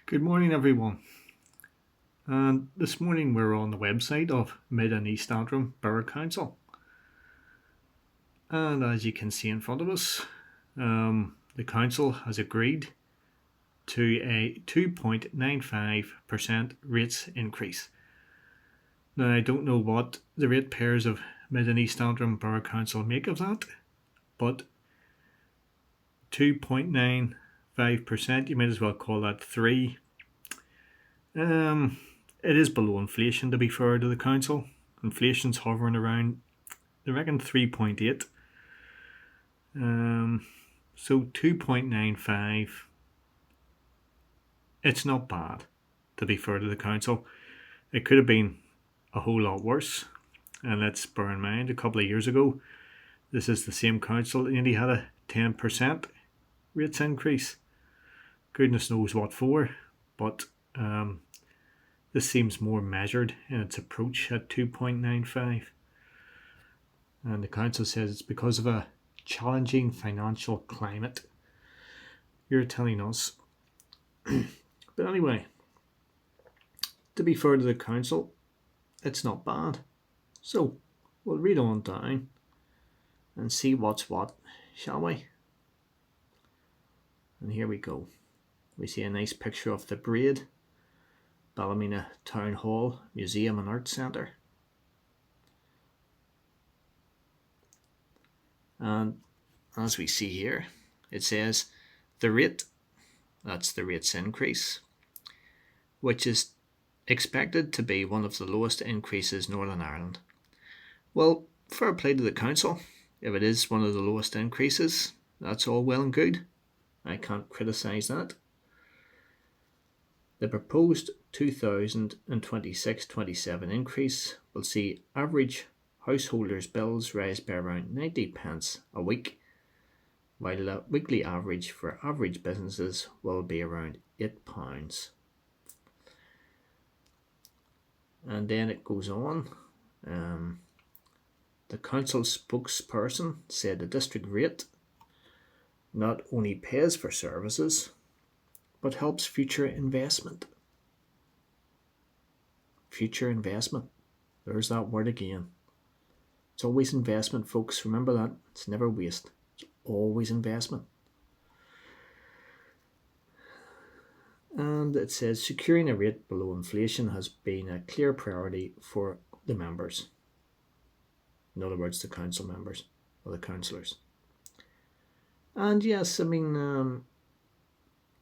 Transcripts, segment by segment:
Good morning, everyone. And this morning we're on the website of Mid and East Borough Council. And as you can see in front of us, the council has agreed to a 2.95% rates increase. Now, I don't know what the ratepayers of Mid and East Borough Council make of that, but 2.95%, you might as well call that 3. It is below inflation, to be fair to the council. Inflation's hovering around, I reckon, 3.8. So 2.95. It's not bad, to be fair to the council. It could have been a whole lot worse. And let's bear in mind, a couple of years ago, this is the same council that nearly had a 10% rates increase. Goodness knows what for, but this seems more measured in its approach at 2.95. And the council says it's because of a challenging financial climate. You're telling us. But anyway, to be fair to the council, it's not bad. So we'll read on down and see what's what, shall we? And here we go. We see a nice picture of the parade, Ballymena Town Hall, Museum and Arts Centre. And as we see here, it says the rate, that's the rates increase, which is expected to be one of the lowest increases in Northern Ireland. Well, fair play to the council. If it is one of the lowest increases, that's all well and good. I can't criticise that. The proposed 2026-27 increase will see average householders' bills rise by around 90 pence a week, while the weekly average for average businesses will be around £8. And then it goes on. The council spokesperson said the district rate not only pays for services, but helps future investment. Future investment. There's that word again. It's always investment, folks. Remember that. It's never waste. It's always investment. And it says securing a rate below inflation has been a clear priority for the members. In other words, the council members or the councillors. And yes, I mean,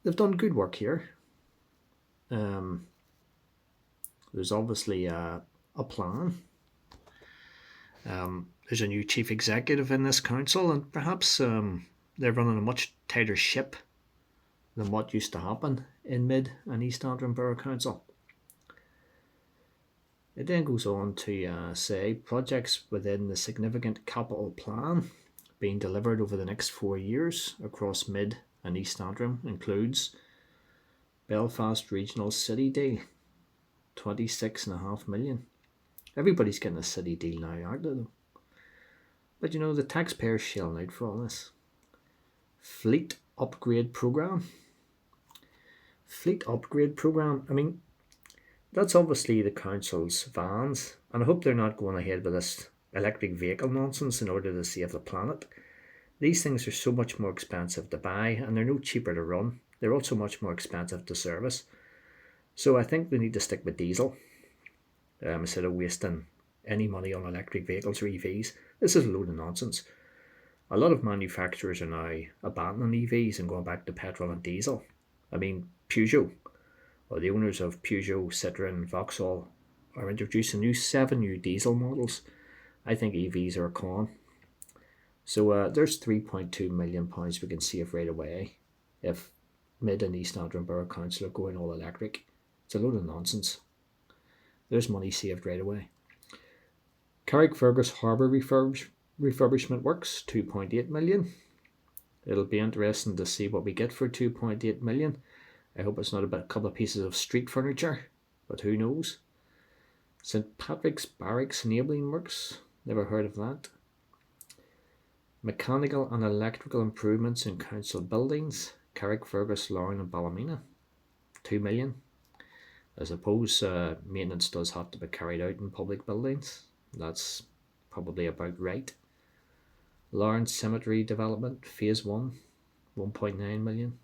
they've done good work here. There's obviously a plan. There's a new chief executive in this council, and perhaps they're running a much tighter ship than what used to happen in Mid and East Borough Council. It then goes on to say projects within the significant capital plan being delivered over the next 4 years across Mid and East Antrim includes Belfast Regional City Deal, 26.5 million. Everybody's getting a city deal now, aren't they? But you know, the taxpayers shelling out for all this. Fleet upgrade programme. I mean, that's obviously the council's vans, and I hope they're not going ahead with this electric vehicle nonsense in order to save the planet. These things are so much more expensive to buy, and they're no cheaper to run. They're also much more expensive to service. So I think we need to stick with diesel instead of wasting any money on electric vehicles or EVs. This is a load of nonsense. A lot of manufacturers are now abandoning EVs and going back to petrol and diesel. I mean, Peugeot, or the owners of Peugeot, Citroën, Vauxhall, are introducing 7 new diesel models. I think EVs are a con. So there's £3.2 million we can save right away if Mid and East Antrim Borough Council are going all electric. It's a load of nonsense. There's money saved right away. Carrickfergus Harbour refurbishment works, 2.8 million. It'll be interesting to see what we get for 2.8 million. I hope it's not about a couple of pieces of street furniture, but who knows. St Patrick's Barracks enabling works, never heard of that. Mechanical and electrical improvements in council buildings, Carrickfergus, Lauren and Ballymena, 2 million. I suppose maintenance does have to be carried out in public buildings. That's probably about right. Lawrence Cemetery Development, Phase 1, 1.9 million.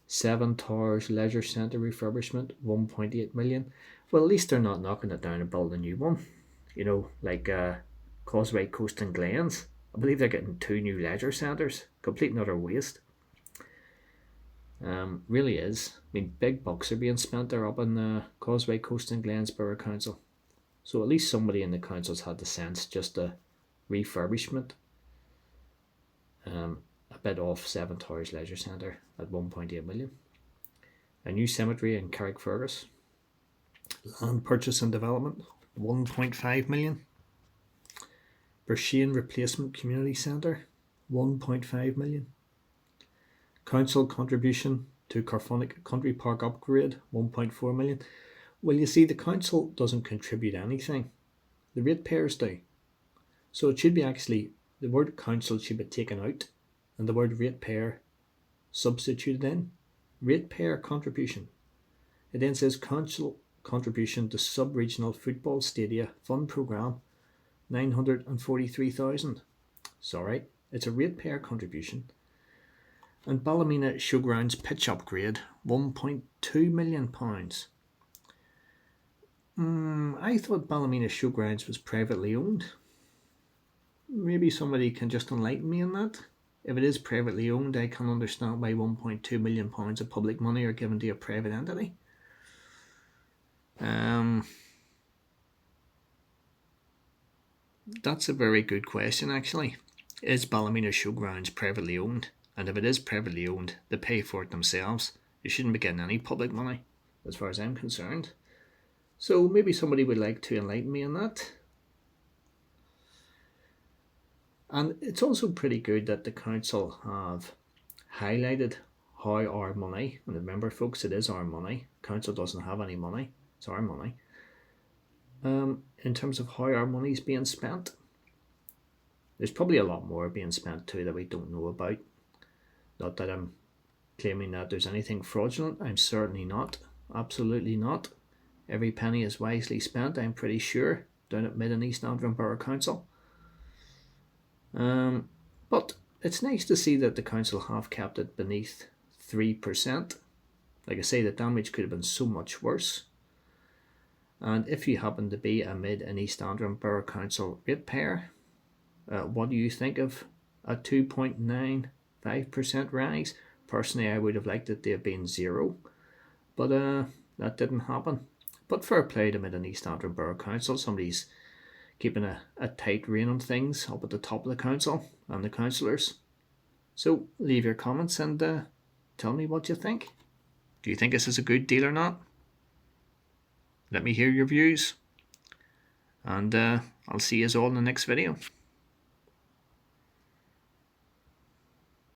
Seven Towers Leisure Centre refurbishment, 1.8 million. Well, at least they're not knocking it down and building a new one. You know, like Causeway Coast and Glens. I believe they're getting 2 new leisure centres. Complete and utter waste. Really is. I mean, big bucks are being spent there up in Causeway Coast and Glens Borough Council. So at least somebody in the council's had the sense just a refurbishment. A bit off Seven Towers Leisure Centre at 1.8 million. A new cemetery in Carrickfergus. Land purchase and development, 1.5 million. Bershane Replacement Community Centre, 1.5 million. Council contribution to Carphonic Country Park upgrade, 1.4 million. Well, you see, the council doesn't contribute anything. The ratepayers do. So it should be actually, the word council should be taken out and the word ratepayer substituted in. Ratepayer contribution. It then says council contribution to sub-regional football stadia fund programme, 943,000. Sorry, it's a ratepayer contribution. And Ballymena Showgrounds pitch upgrade, £1.2 million. I thought Ballymena Showgrounds was privately owned. Maybe somebody can just enlighten me on that. If it is privately owned, I can understand why £1.2 million of public money are given to a private entity. That's a very good question, actually. Is Ballymena Showgrounds privately owned? And if it is privately owned, they pay for it themselves. You shouldn't be getting any public money, as far as I'm concerned. So maybe somebody would like to enlighten me on that. And it's also pretty good that the council have highlighted how our money, and remember folks, it is our money. Council doesn't have any money, it's our money. In terms of how our money is being spent. There's probably a lot more being spent too that we don't know about. Not that I'm claiming that there's anything fraudulent. I'm certainly not. Absolutely not. Every penny is wisely spent, I'm pretty sure, down at Mid and East Borough Council. But it's nice to see that the council have kept it beneath 3%. Like I say, the damage could have been so much worse. And if you happen to be a Mid and East Borough Council ratepayer, what do you think of a 2.95% rise? Personally, I would have liked it to have been 0, but that didn't happen. But fair play to Mid and East Borough Council. Somebody's keeping a tight rein on things up at the top of the council and the councillors. So leave your comments and tell me what you think. Do you think this is a good deal or not? Let me hear your views. And I'll see you all in the next video.